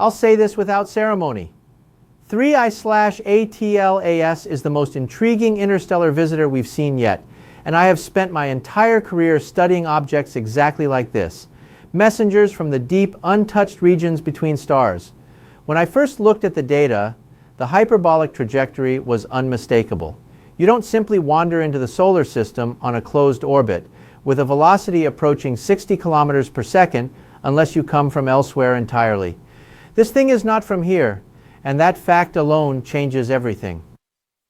I'll say this without ceremony. 3I/ATLAS is the most intriguing interstellar visitor we've seen yet, and I have spent my entire career studying objects exactly like this. Messengers from the deep, untouched regions between stars. When I first looked at the data, the hyperbolic trajectory was unmistakable. You don't simply wander into the solar system on a closed orbit with a velocity approaching 60 kilometers per second unless you come from elsewhere entirely. This thing is not from here, and that fact alone changes everything.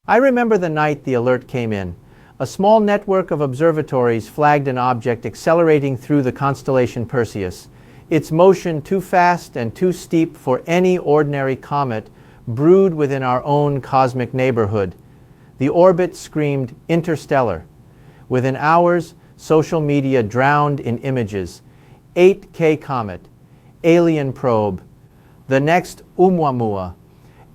I remember the night the alert came in. A small network of observatories flagged an object accelerating through the constellation Perseus. Its motion too fast and too steep for any ordinary comet brewed within our own cosmic neighborhood. The orbit screamed Interstellar. Within hours, social media drowned in images. 8K comet, alien probe, the next Oumuamua,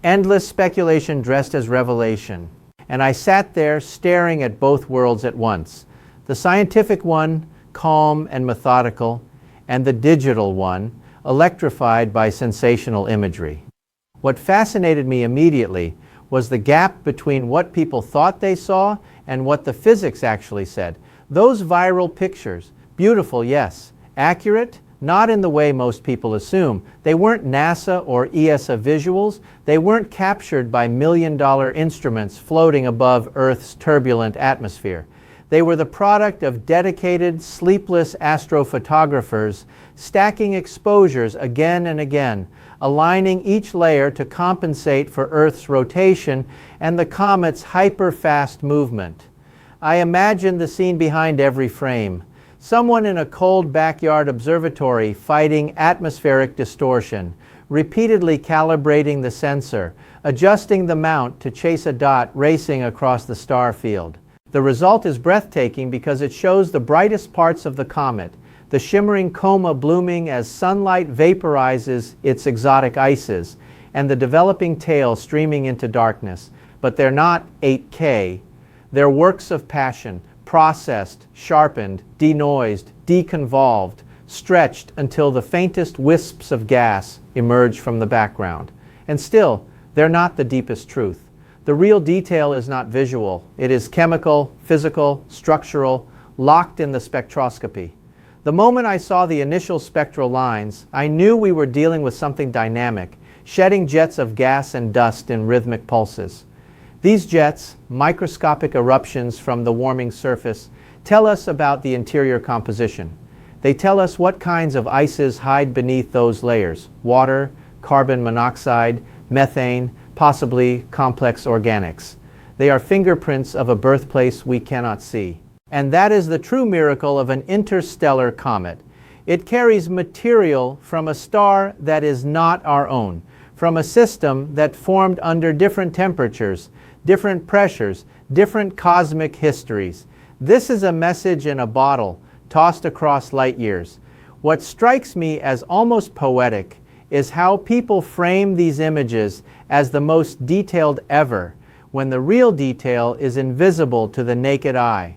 endless speculation dressed as revelation. And I sat there staring at both worlds at once. The scientific one, calm and methodical, and the digital one, electrified by sensational imagery. What fascinated me immediately was the gap between what people thought they saw and what the physics actually said. Those viral pictures, beautiful, yes. Accurate? Not in the way most people assume. They weren't NASA or ESA visuals. They weren't captured by million-dollar instruments floating above Earth's turbulent atmosphere. They were the product of dedicated, sleepless astrophotographers stacking exposures again and again, aligning each layer to compensate for Earth's rotation and the comet's hyper-fast movement. I imagined the scene behind every frame. Someone in a cold backyard observatory fighting atmospheric distortion, repeatedly calibrating the sensor, adjusting the mount to chase a dot racing across the star field. The result is breathtaking because it shows the brightest parts of the comet, the shimmering coma blooming as sunlight vaporizes its exotic ices, and the developing tail streaming into darkness. But they're not 8K. They're works of passion, processed, sharpened, denoised, deconvolved, stretched until the faintest wisps of gas emerge from the background. And still, they're not the deepest truth. The real detail is not visual. It is chemical, physical, structural, locked in the spectroscopy. The moment I saw the initial spectral lines, I knew we were dealing with something dynamic, shedding jets of gas and dust in rhythmic pulses. These jets, microscopic eruptions from the warming surface, tell us about the interior composition. They tell us what kinds of ices hide beneath those layers: water, carbon monoxide, methane, possibly complex organics. They are fingerprints of a birthplace we cannot see. And that is the true miracle of an interstellar comet. It carries material from a star that is not our own, from a system that formed under different temperatures, different pressures, different cosmic histories. This is a message in a bottle, tossed across light years. What strikes me as almost poetic is how people frame these images as the most detailed ever, when the real detail is invisible to the naked eye.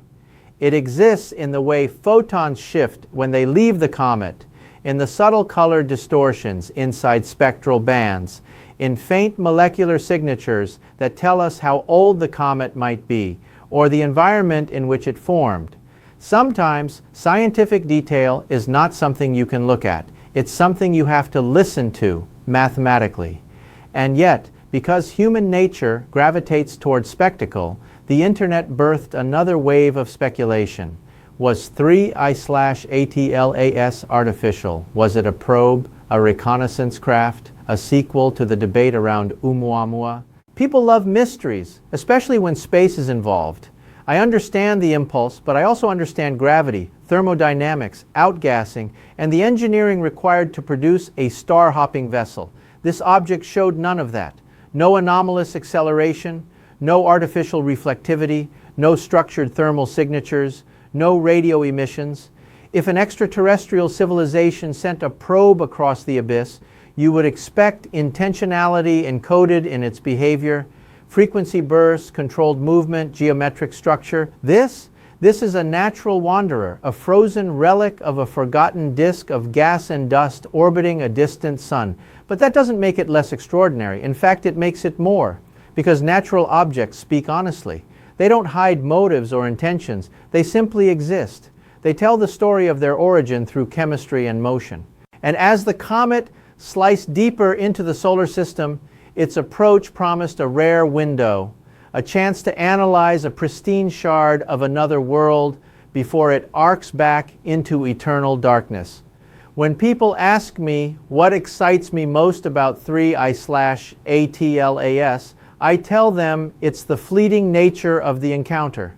It exists in the way photons shift when they leave the comet, in the subtle color distortions inside spectral bands, in faint molecular signatures that tell us how old the comet might be, or the environment in which it formed. Sometimes scientific detail is not something you can look at. It's something you have to listen to mathematically. And yet, because human nature gravitates towards spectacle, the internet birthed another wave of speculation. Was 3I/ATLAS artificial? Was it a probe, a reconnaissance craft, a sequel to the debate around Oumuamua? People love mysteries, especially when space is involved. I understand the impulse, but I also understand gravity, thermodynamics, outgassing, and the engineering required to produce a star-hopping vessel. This object showed none of that. No anomalous acceleration, no artificial reflectivity, no structured thermal signatures, no radio emissions. If an extraterrestrial civilization sent a probe across the abyss, you would expect intentionality encoded in its behavior, frequency bursts, controlled movement, geometric structure. This This is a natural wanderer, a frozen relic of a forgotten disk of gas and dust orbiting a distant sun. But that doesn't make it less extraordinary. In fact, it makes it more, because natural objects speak honestly. They don't hide motives or intentions. They simply exist. They tell the story of their origin through chemistry and motion. And as the comet sliced deeper into the solar system, its approach promised a rare window, a chance to analyze a pristine shard of another world before it arcs back into eternal darkness. When people ask me what excites me most about 3I/ATLAS, I tell them it's the fleeting nature of the encounter.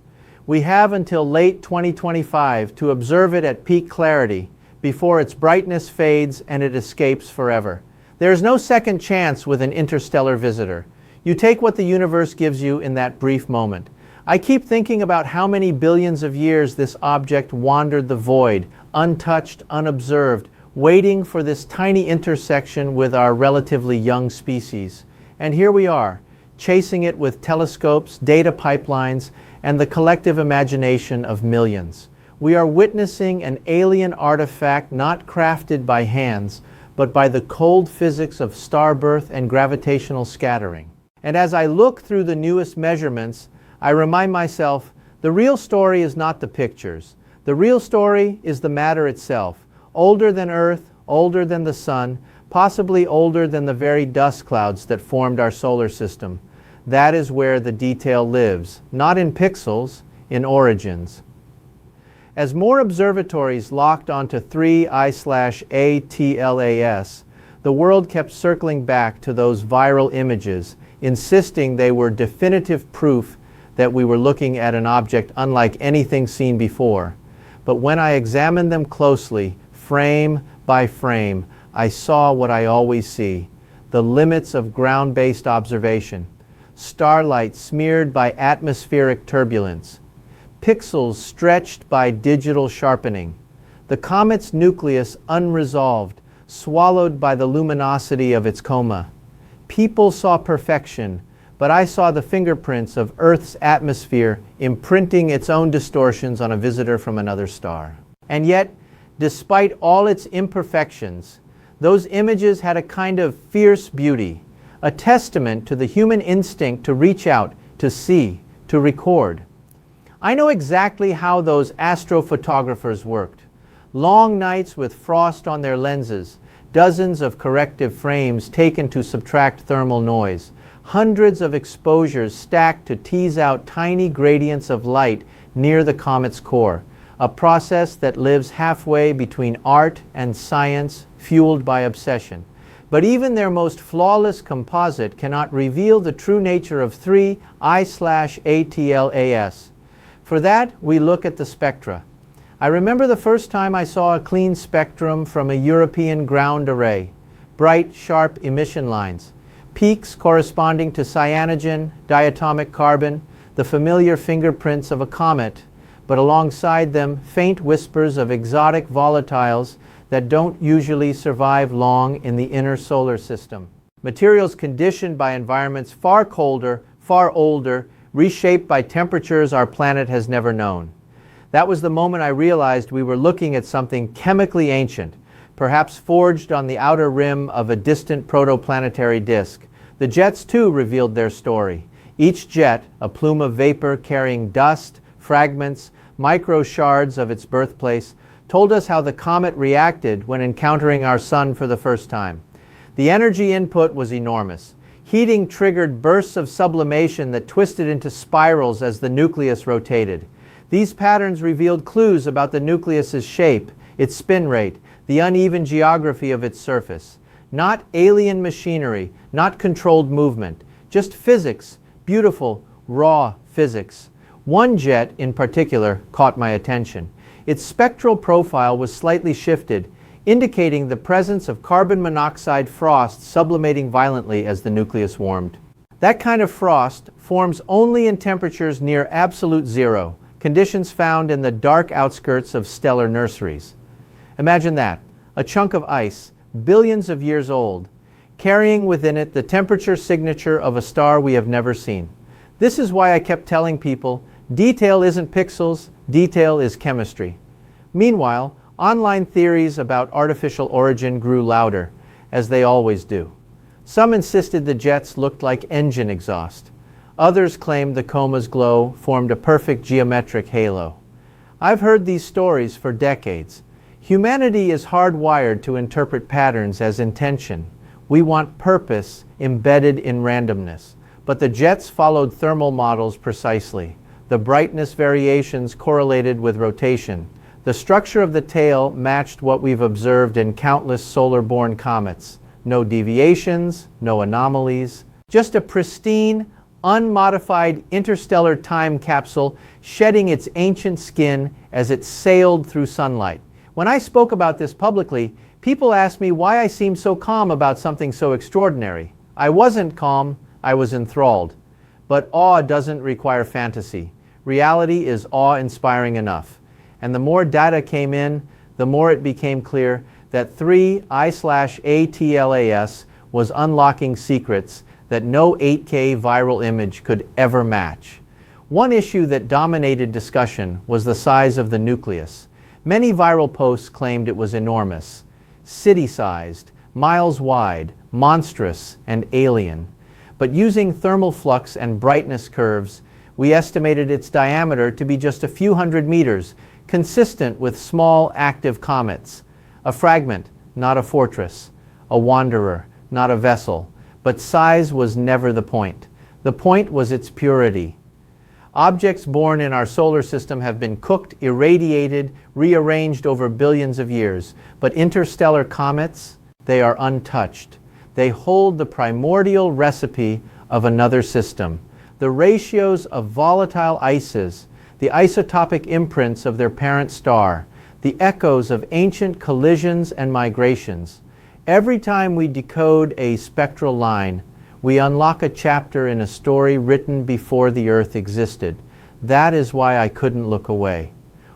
We have until late 2025 to observe it at peak clarity before its brightness fades and it escapes forever. There is no second chance with an interstellar visitor. You take what the universe gives you in that brief moment. I keep thinking about how many billions of years this object wandered the void, untouched, unobserved, waiting for this tiny intersection with our relatively young species. And here we are, chasing it with telescopes, data pipelines, and the collective imagination of millions. We are witnessing an alien artifact not crafted by hands, but by the cold physics of star birth and gravitational scattering. And as I look through the newest measurements, I remind myself, the real story is not the pictures. The real story is the matter itself, older than Earth, older than the Sun, possibly older than the very dust clouds that formed our solar system. That is where the detail lives, not in pixels, in origins. As more observatories locked onto 3I/ATLAS, the world kept circling back to those viral images, insisting they were definitive proof that we were looking at an object unlike anything seen before. But when I examined them closely, frame by frame, I saw what I always see, the limits of ground-based observation. Starlight smeared by atmospheric turbulence, pixels stretched by digital sharpening, the comet's nucleus unresolved, swallowed by the luminosity of its coma. People saw perfection, but I saw the fingerprints of Earth's atmosphere imprinting its own distortions on a visitor from another star. And yet, despite all its imperfections, those images had a kind of fierce beauty, a testament to the human instinct to reach out, to see, to record. I know exactly how those astrophotographers worked. Long nights with frost on their lenses, dozens of corrective frames taken to subtract thermal noise, hundreds of exposures stacked to tease out tiny gradients of light near the comet's core, a process that lives halfway between art and science fueled by obsession. But even their most flawless composite cannot reveal the true nature of 3I/ATLAS. For that, we look at the spectra. I remember the first time I saw a clean spectrum from a European ground array. Bright, sharp emission lines. Peaks corresponding to cyanogen, diatomic carbon, the familiar fingerprints of a comet, but alongside them, faint whispers of exotic volatiles that don't usually survive long in the inner solar system. Materials conditioned by environments far colder, far older, reshaped by temperatures our planet has never known. That was the moment I realized we were looking at something chemically ancient, perhaps forged on the outer rim of a distant protoplanetary disk. The jets too revealed their story. Each jet, a plume of vapor carrying dust, fragments, micro shards of its birthplace, told us how the comet reacted when encountering our sun for the first time. The energy input was enormous. Heating triggered bursts of sublimation that twisted into spirals as the nucleus rotated. These patterns revealed clues about the nucleus's shape, its spin rate, the uneven geography of its surface. Not alien machinery, not controlled movement, just physics, beautiful, raw physics. One jet in particular caught my attention. Its spectral profile was slightly shifted, indicating the presence of carbon monoxide frost sublimating violently as the nucleus warmed. That kind of frost forms only in temperatures near absolute zero, conditions found in the dark outskirts of stellar nurseries. Imagine that, a chunk of ice, billions of years old, carrying within it the temperature signature of a star we have never seen. This is why I kept telling people, detail isn't pixels, Detail is chemistry. Meanwhile, online theories about artificial origin grew louder, as they always do. Some insisted the jets looked like engine exhaust. Others claimed the coma's glow formed a perfect geometric halo. I've heard these stories for decades. Humanity is hardwired to interpret patterns as intention. We want purpose embedded in randomness. But the jets followed thermal models precisely. The brightness variations correlated with rotation. The structure of the tail matched what we've observed in countless solar-borne comets. No deviations, no anomalies, just a pristine, unmodified interstellar time capsule shedding its ancient skin as it sailed through sunlight. When I spoke about this publicly, people asked me why I seemed so calm about something so extraordinary. I wasn't calm, I was enthralled. But awe doesn't require fantasy. Reality is awe-inspiring enough. And the more data came in, the more it became clear that 3I/ATLAS was unlocking secrets that no 8K viral image could ever match. One issue that dominated discussion was the size of the nucleus. Many viral posts claimed it was enormous, city-sized, miles wide, monstrous, and alien. But using thermal flux and brightness curves, we estimated its diameter to be just a few hundred meters, consistent with small active comets. A fragment, not a fortress. A wanderer, not a vessel. But size was never the point. The point was its purity. Objects born in our solar system have been cooked, irradiated, rearranged over billions of years. But interstellar comets, they are untouched. They hold the primordial recipe of another system. The ratios of volatile ices, the isotopic imprints of their parent star, the echoes of ancient collisions and migrations. Every time we decode a spectral line, we unlock a chapter in a story written before the Earth existed. That is why I couldn't look away.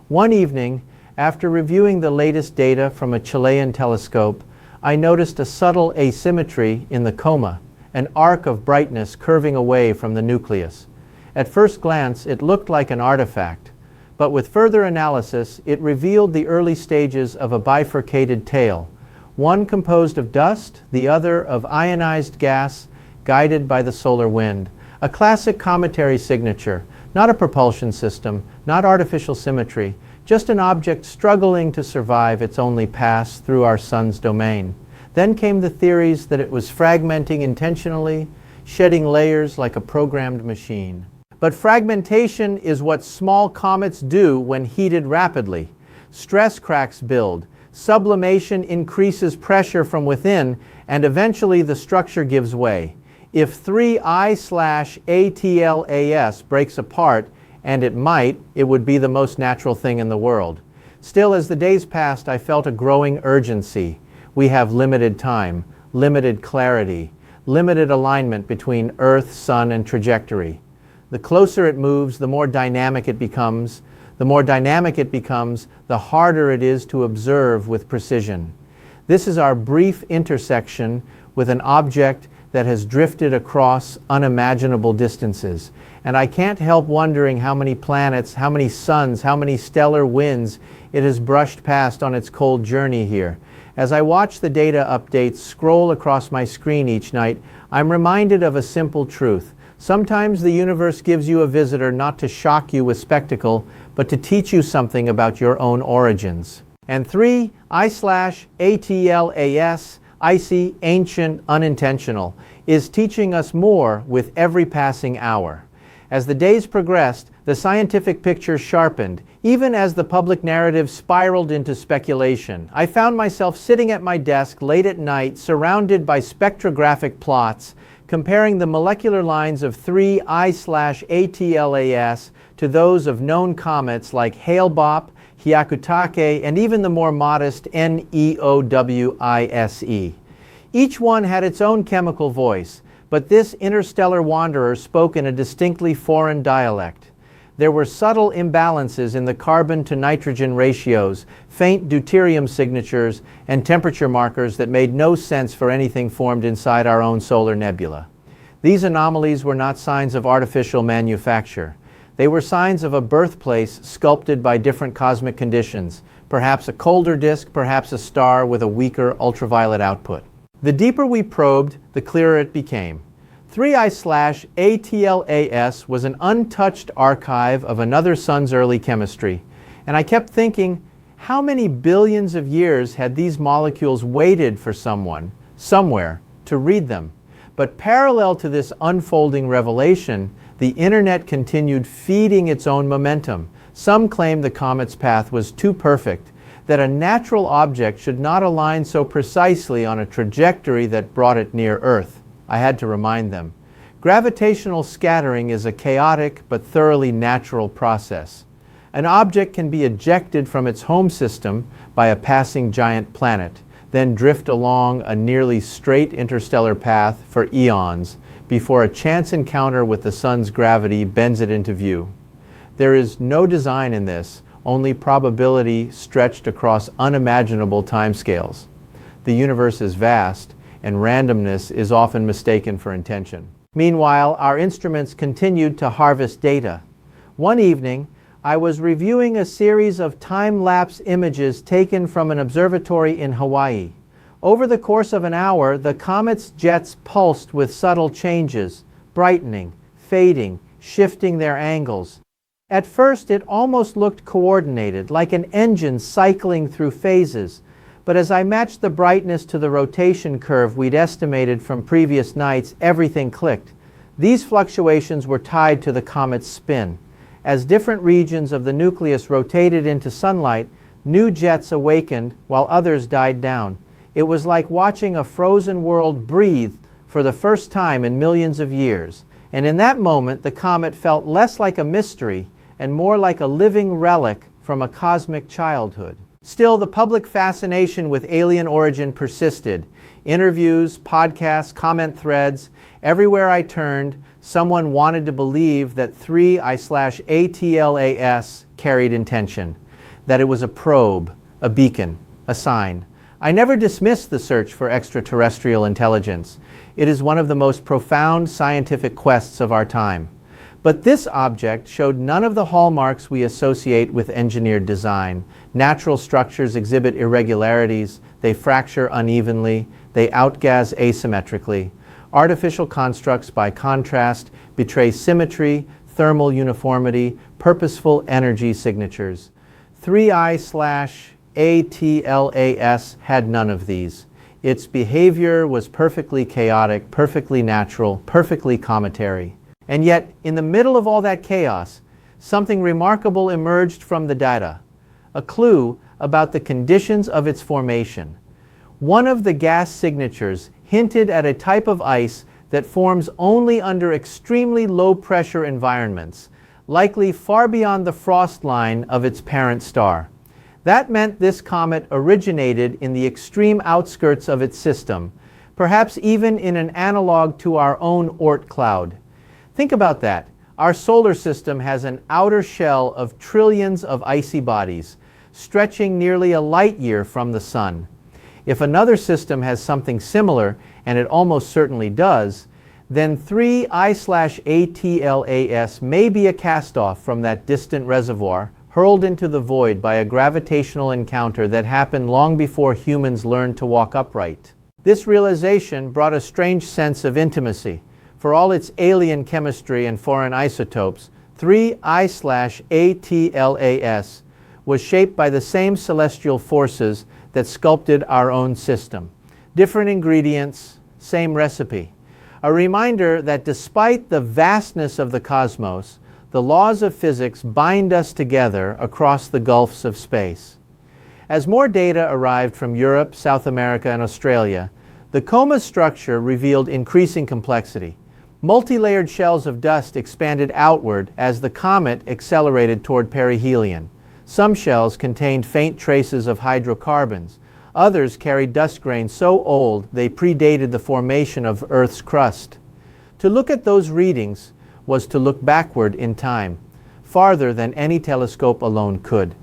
One evening, after reviewing the latest data from a Chilean telescope, I noticed a subtle asymmetry in the coma, an arc of brightness curving away from the nucleus. At first glance, it looked like an artifact, but with further analysis, it revealed the early stages of a bifurcated tail, one composed of dust, the other of ionized gas guided by the solar wind. A classic cometary signature, not a propulsion system, not artificial symmetry, just an object struggling to survive its only pass through our sun's domain. Then came the theories that it was fragmenting intentionally, shedding layers like a programmed machine. But fragmentation is what small comets do when heated rapidly. Stress cracks build, sublimation increases pressure from within, and eventually the structure gives way. If 3I/ATLAS breaks apart, and it might, it would be the most natural thing in the world. Still, as the days passed, I felt a growing urgency. We have limited time, limited clarity, limited alignment between Earth, Sun, and trajectory. The closer it moves, the more dynamic it becomes. The more dynamic it becomes, the harder it is to observe with precision. This is our brief intersection with an object that has drifted across unimaginable distances. And I can't help wondering how many planets, how many suns, how many stellar winds it has brushed past on its cold journey here. As I watch the data updates scroll across my screen each night, I'm reminded of a simple truth. Sometimes the universe gives you a visitor not to shock you with spectacle, but to teach you something about your own origins. And 3I/ATLAS, icy, ancient, unintentional, is teaching us more with every passing hour. As the days progressed, the scientific picture sharpened, even as the public narrative spiraled into speculation. I found myself sitting at my desk late at night, surrounded by spectrographic plots, comparing the molecular lines of 3I/ATLAS to those of known comets like Hale-Bopp, Hyakutake, and even the more modest NEOWISE. Each one had its own chemical voice, but this interstellar wanderer spoke in a distinctly foreign dialect. There were subtle imbalances in the carbon to nitrogen ratios, faint deuterium signatures, and temperature markers that made no sense for anything formed inside our own solar nebula. These anomalies were not signs of artificial manufacture. They were signs of a birthplace sculpted by different cosmic conditions, perhaps a colder disk, perhaps a star with a weaker ultraviolet output. The deeper we probed, the clearer it became. 3I/ATLAS was an untouched archive of another sun's early chemistry, and I kept thinking, how many billions of years had these molecules waited for someone, somewhere, to read them? But parallel to this unfolding revelation, the internet continued feeding its own momentum. Some claimed the comet's path was too perfect, that a natural object should not align so precisely on a trajectory that brought it near Earth. I had to remind them. Gravitational scattering is a chaotic but thoroughly natural process. An object can be ejected from its home system by a passing giant planet, then drift along a nearly straight interstellar path for eons before a chance encounter with the sun's gravity bends it into view. There is no design in this, only probability stretched across unimaginable timescales. The universe is vast, and randomness is often mistaken for intention. Meanwhile, our instruments continued to harvest data. One evening, I was reviewing a series of time-lapse images taken from an observatory in Hawaii. Over the course of an hour, the comet's jets pulsed with subtle changes, brightening, fading, shifting their angles. At first, it almost looked coordinated, like an engine cycling through phases. But as I matched the brightness to the rotation curve we'd estimated from previous nights, everything clicked. These fluctuations were tied to the comet's spin. As different regions of the nucleus rotated into sunlight, new jets awakened while others died down. It was like watching a frozen world breathe for the first time in millions of years. And in that moment, the comet felt less like a mystery and more like a living relic from a cosmic childhood. Still, the public fascination with alien origin persisted. Interviews, podcasts, comment threads, everywhere I turned, someone wanted to believe that 3I/ATLAS carried intention, that it was a probe, a beacon, a sign. I never dismissed the search for extraterrestrial intelligence. It is one of the most profound scientific quests of our time. But this object showed none of the hallmarks we associate with engineered design. Natural structures exhibit irregularities, they fracture unevenly, they outgas asymmetrically. Artificial constructs, by contrast, betray symmetry, thermal uniformity, purposeful energy signatures. 3I/ATLAS had none of these. Its behavior was perfectly chaotic, perfectly natural, perfectly cometary. And yet, in the middle of all that chaos, something remarkable emerged from the data, a clue about the conditions of its formation. One of the gas signatures hinted at a type of ice that forms only under extremely low-pressure environments, likely far beyond the frost line of its parent star. That meant this comet originated in the extreme outskirts of its system, perhaps even in an analog to our own Oort cloud. Think about that. Our solar system has an outer shell of trillions of icy bodies, stretching nearly a light year from the sun. If another system has something similar, and it almost certainly does, then 3I/ATLAS may be a cast-off from that distant reservoir, hurled into the void by a gravitational encounter that happened long before humans learned to walk upright. This realization brought a strange sense of intimacy. For all its alien chemistry and foreign isotopes, 3I/ATLAS was shaped by the same celestial forces that sculpted our own system. Different ingredients, same recipe. A reminder that despite the vastness of the cosmos, the laws of physics bind us together across the gulfs of space. As more data arrived from Europe, South America, and Australia, the coma structure revealed increasing complexity. Multi-layered shells of dust expanded outward as the comet accelerated toward perihelion. Some shells contained faint traces of hydrocarbons. Others carried dust grains so old they predated the formation of Earth's crust. To look at those readings was to look backward in time, farther than any telescope alone could.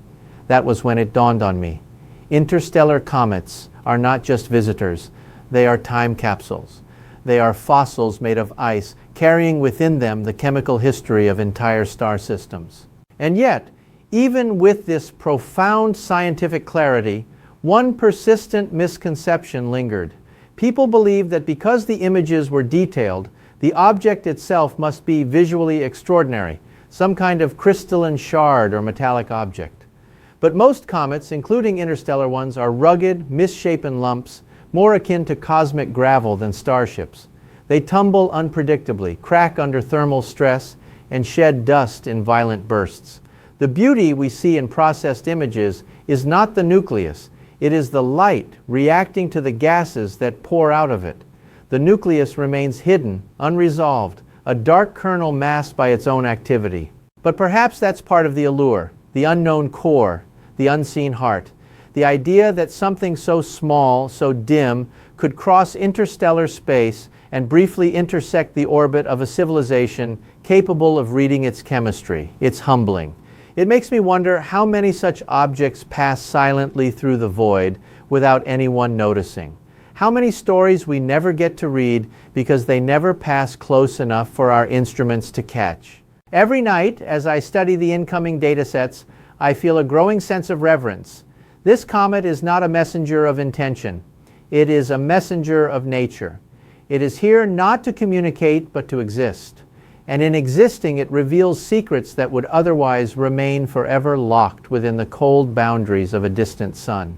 That was when it dawned on me. Interstellar comets are not just visitors, they are time capsules. They are fossils made of ice, carrying within them the chemical history of entire star systems. And yet, even with this profound scientific clarity, one persistent misconception lingered. People believed that because the images were detailed, the object itself must be visually extraordinary, some kind of crystalline shard or metallic object. But most comets, including interstellar ones, are rugged, misshapen lumps, more akin to cosmic gravel than starships. They tumble unpredictably, crack under thermal stress, and shed dust in violent bursts. The beauty we see in processed images is not the nucleus. It is the light reacting to the gases that pour out of it. The nucleus remains hidden, unresolved, a dark kernel masked by its own activity. But perhaps that's part of the allure, the unknown core, the unseen heart. The idea that something so small, so dim, could cross interstellar space and briefly intersect the orbit of a civilization capable of reading its chemistry. It's humbling. It makes me wonder how many such objects pass silently through the void without anyone noticing. How many stories we never get to read because they never pass close enough for our instruments to catch. Every night, as I study the incoming datasets, I feel a growing sense of reverence. This comet is not a messenger of intention. It is a messenger of nature. It is here not to communicate, but to exist. And in existing, it reveals secrets that would otherwise remain forever locked within the cold boundaries of a distant sun.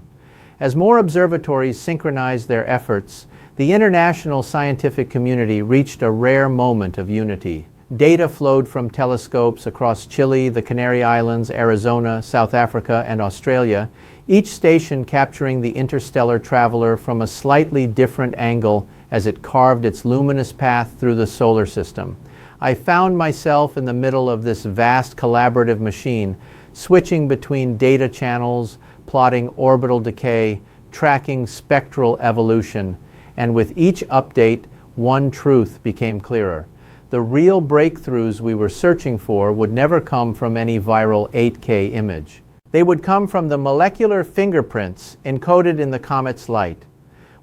As more observatories synchronized their efforts, the international scientific community reached a rare moment of unity. Data flowed from telescopes across Chile, the Canary Islands, Arizona, South Africa, and Australia, each station capturing the interstellar traveler from a slightly different angle as it carved its luminous path through the solar system. I found myself in the middle of this vast collaborative machine, switching between data channels, plotting orbital decay, tracking spectral evolution, and with each update, one truth became clearer. The real breakthroughs we were searching for would never come from any viral 8K image. They would come from the molecular fingerprints encoded in the comet's light.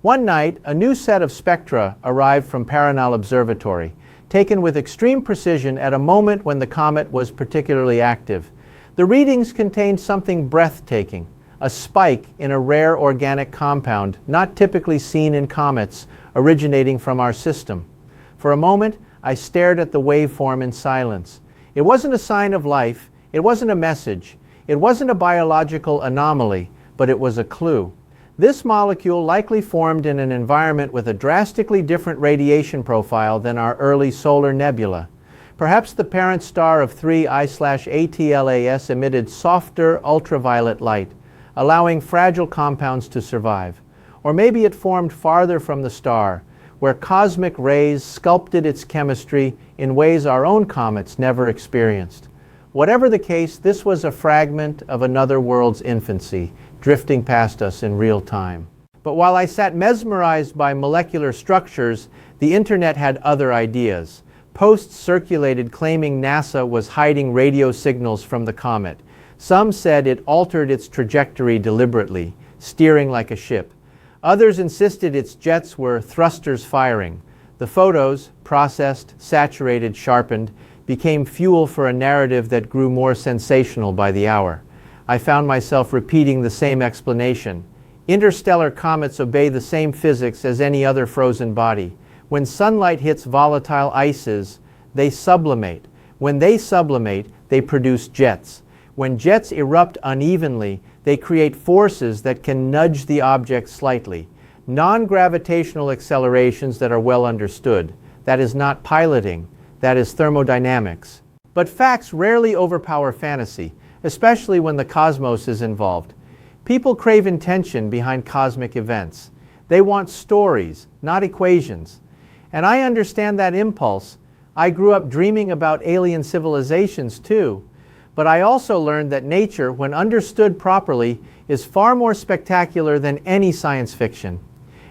One night, a new set of spectra arrived from Paranal Observatory, taken with extreme precision at a moment when the comet was particularly active. The readings contained something breathtaking, a spike in a rare organic compound not typically seen in comets originating from our system. For a moment, I stared at the waveform in silence. It wasn't a sign of life, it wasn't a message, it wasn't a biological anomaly, but it was a clue. This molecule likely formed in an environment with a drastically different radiation profile than our early solar nebula. Perhaps the parent star of 3I/ATLAS emitted softer ultraviolet light, allowing fragile compounds to survive. Or maybe it formed farther from the star, where cosmic rays sculpted its chemistry in ways our own comets never experienced. Whatever the case, this was a fragment of another world's infancy, drifting past us in real time. But while I sat mesmerized by molecular structures, the internet had other ideas. Posts circulated claiming NASA was hiding radio signals from the comet. Some said it altered its trajectory deliberately, steering like a ship. Others insisted its jets were thrusters firing. The photos, processed, saturated, sharpened, became fuel for a narrative that grew more sensational by the hour. I found myself repeating the same explanation. Interstellar comets obey the same physics as any other frozen body. When sunlight hits volatile ices, they sublimate. When they sublimate, they produce jets. When jets erupt unevenly, they create forces that can nudge the object slightly. Non-gravitational accelerations that are well understood. That is not piloting. That is thermodynamics. But facts rarely overpower fantasy, especially when the cosmos is involved. People crave intention behind cosmic events. They want stories, not equations. And I understand that impulse. I grew up dreaming about alien civilizations too. But I also learned that nature, when understood properly, is far more spectacular than any science fiction.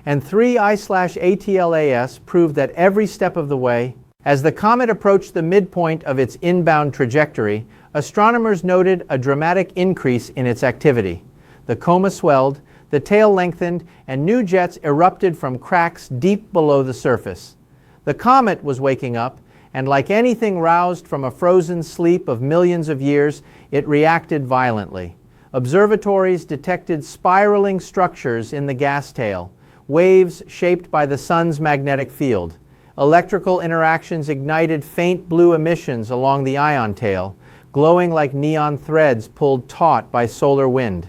And 3I/ATLAS proved that every step of the way. As the comet approached the midpoint of its inbound trajectory, astronomers noted a dramatic increase in its activity. The coma swelled, the tail lengthened, and new jets erupted from cracks deep below the surface. The comet was waking up, and like anything roused from a frozen sleep of millions of years, it reacted violently. Observatories detected spiraling structures in the gas tail, waves shaped by the sun's magnetic field. Electrical interactions ignited faint blue emissions along the ion tail, glowing like neon threads pulled taut by solar wind.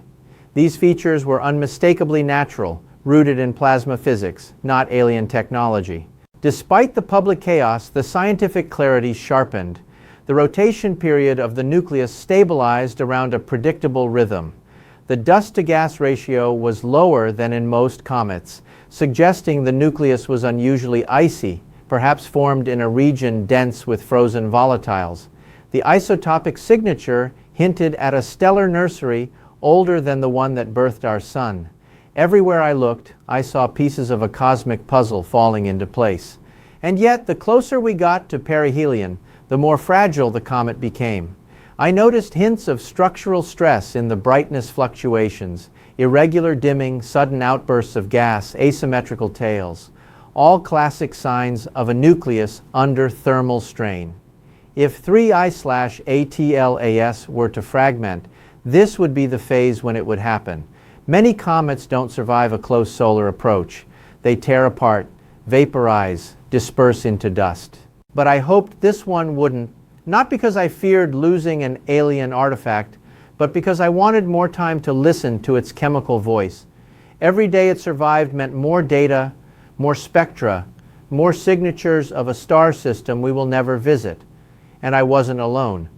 These features were unmistakably natural, rooted in plasma physics, not alien technology. Despite the public chaos, the scientific clarity sharpened. The rotation period of the nucleus stabilized around a predictable rhythm. The dust-to-gas ratio was lower than in most comets, suggesting the nucleus was unusually icy, perhaps formed in a region dense with frozen volatiles. The isotopic signature hinted at a stellar nursery older than the one that birthed our sun. Everywhere I looked, I saw pieces of a cosmic puzzle falling into place. And yet, the closer we got to perihelion, the more fragile the comet became. I noticed hints of structural stress in the brightness fluctuations, irregular dimming, sudden outbursts of gas, asymmetrical tails, all classic signs of a nucleus under thermal strain. If 3I/ATLAS were to fragment, this would be the phase when it would happen. Many comets don't survive a close solar approach. They tear apart, vaporize, disperse into dust. But I hoped this one wouldn't, not because I feared losing an alien artifact, but because I wanted more time to listen to its chemical voice. Every day it survived meant more data, more spectra, more signatures of a star system we will never visit. And I wasn't alone.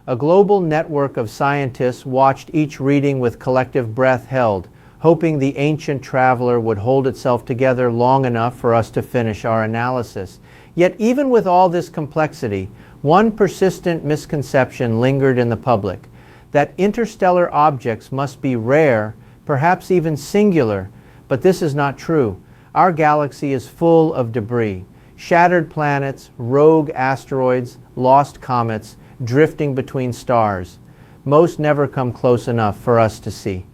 A global network of scientists watched each reading with collective breath held, hoping the ancient traveler would hold itself together long enough for us to finish our analysis. Yet even with all this complexity, one persistent misconception lingered in the public, that interstellar objects must be rare, perhaps even singular, but this is not true. Our galaxy is full of debris, shattered planets, rogue asteroids, lost comets, drifting between stars. Most never come close enough for us to see.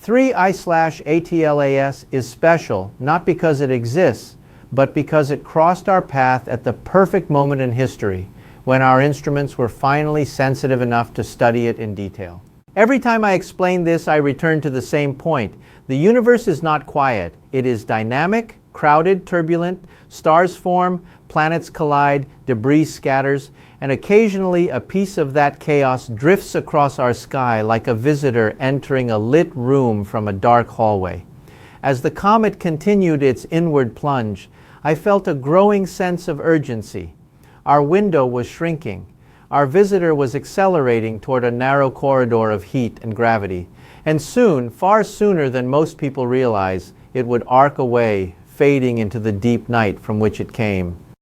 3I/ATLAS is special not because it exists, but because it crossed our path at the perfect moment in history, when our instruments were finally sensitive enough to study it in detail. Every time I explain this, I return to the same point. The universe is not quiet. It is dynamic, crowded, turbulent. Stars form, planets collide, debris scatters, and occasionally a piece of that chaos drifts across our sky like a visitor entering a lit room from a dark hallway. As the comet continued its inward plunge, I felt a growing sense of urgency. Our window was shrinking. Our visitor was accelerating toward a narrow corridor of heat and gravity. And soon, far sooner than most people realize, it would arc away, fading into the deep night from which it came.